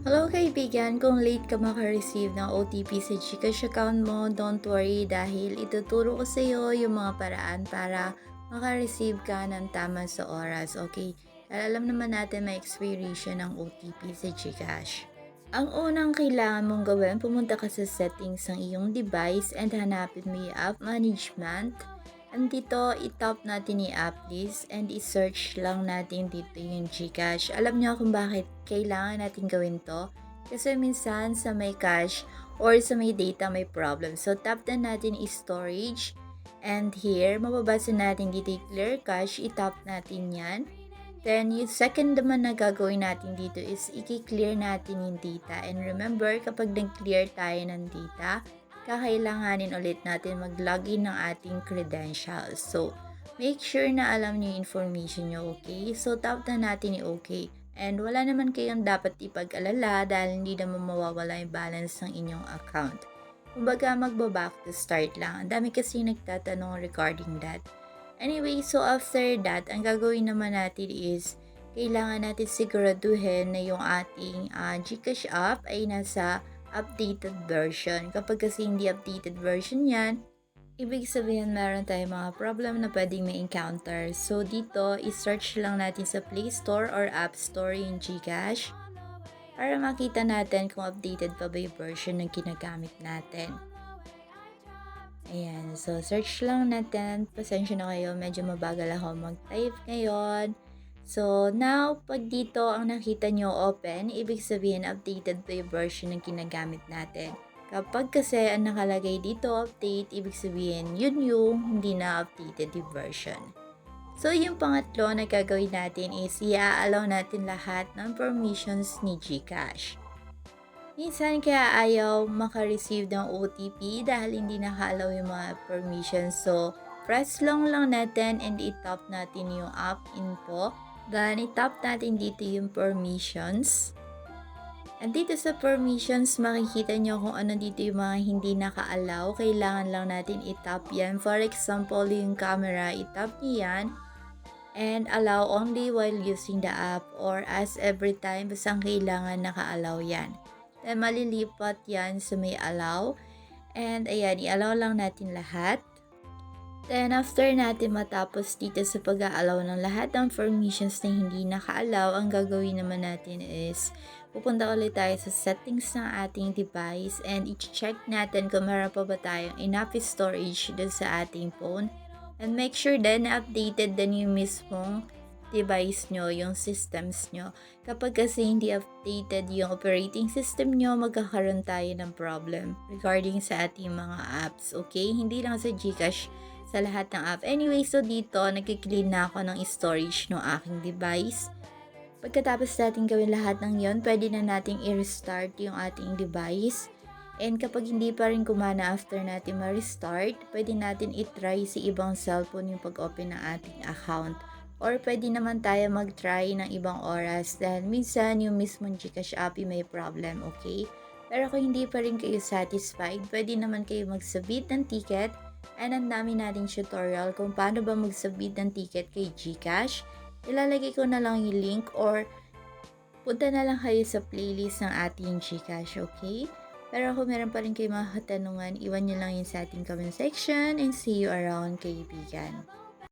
Hello kaibigan, kung late ka maka-receive ng OTP sa GCash account mo, don't worry dahil ituturo ko sa iyo yung mga paraan para maka-receive ka ng tama sa oras, okay? Dahil alam naman natin may expiration ng OTP sa GCash. Ang unang kailangan mong gawin, pumunta ka sa settings ng iyong device and hanapin mo yung app management. And dito, i-tap natin yung app list and i-search lang natin dito yung GCash. Alam niyo kung bakit kailangan natin gawin to? Kasi minsan sa may cache or sa may data may problem. So, tap na natin i-storage. And here, mababasa natin dito yung clear cache. I-tap natin yan. Then, yung second naman na gagawin natin dito is i-clear natin yung data. And remember, kapag nag-clear tayo ng data, kakailanganin ulit natin mag-login ng ating credentials. So, make sure na alam niyo yung information niyo, okay? So, tap na natin yung okay. And wala naman kayong dapat ipag-alala dahil hindi naman mawawala yung balance ng inyong account. Kumbaga, magbaback to start lang. Ang dami kasi nagtatanong regarding that. Anyway, so after that, ang gagawin naman natin is kailangan natin siguraduhin na yung ating GCash app ay nasa updated version. Kapag kasi hindi updated version yan, ibig sabihin meron tayong mga problem na pwedeng may encounter. So dito, i-search lang natin sa Play Store or App Store yung GCash para makita natin kung updated pa ba yung version na ginagamit natin. Ayan, so search lang natin. Pasensya na kayo, medyo mabagal ako mag-type ngayon. So now, pag dito ang nakita nyo open, ibig sabihin updated pa yung version ng ginagamit natin. Kapag kasi ang nakalagay dito update, ibig sabihin yun yung hindi na updated yung version. So yung pangatlo na gagawin natin is i-allow natin lahat ng permissions ni GCash. Minsan kaya ayaw maka-receive ng OTP dahil hindi naka-allow yung mga permissions. So, press long lang natin and i-tap natin yung app info. Then, i-tap natin dito yung permissions. And dito sa permissions, makikita nyo kung ano dito yung mga hindi naka-allow. Kailangan lang natin i-tap yan. For example, yung camera, i-tap nyo yan. And allow only while using the app or as every time, basta kailangan naka-allow yan. Then, malilipat yan sa may allow. And, ayan, i-allow lang natin lahat. Then, after natin matapos dito sa pag-allow ng lahat ng permissions na hindi naka-allow, ang gagawin naman natin is pupunta ulit tayo sa settings ng ating device and i-check natin kung meron pa ba tayong enough storage dun sa ating phone. And make sure din na updated din yung mismong device nyo, yung systems nyo. Kapag kasi hindi updated yung operating system nyo, magkakaroon tayo ng problem regarding sa ating mga apps, okay? Hindi lang sa GCash, sa lahat ng app. Anyway, so dito, nagki-clean na ako ng storage ng aking device. Pagkatapos natin gawin lahat ng yon, pwede na nating i-restart yung ating device. And kapag hindi pa rin kumana after natin ma-restart, pwede natin i-try sa ibang cellphone yung pag-open ng ating account. Or pwede naman tayo mag-try ng ibang oras dahil minsan yung mismong GCash app may problem, okay? Pero kung hindi pa rin kayo satisfied, pwede naman kayo mag-submit ng ticket and ang dami nating tutorial kung paano ba mag-submit ng ticket kay GCash. Ilalagay ko na lang yung link or punta na lang kayo sa playlist ng ating GCash, okay? Pero kung meron pa rin kayo mga katanungan, iwan nyo lang yun sa ating comment section and see you around, kaibigan.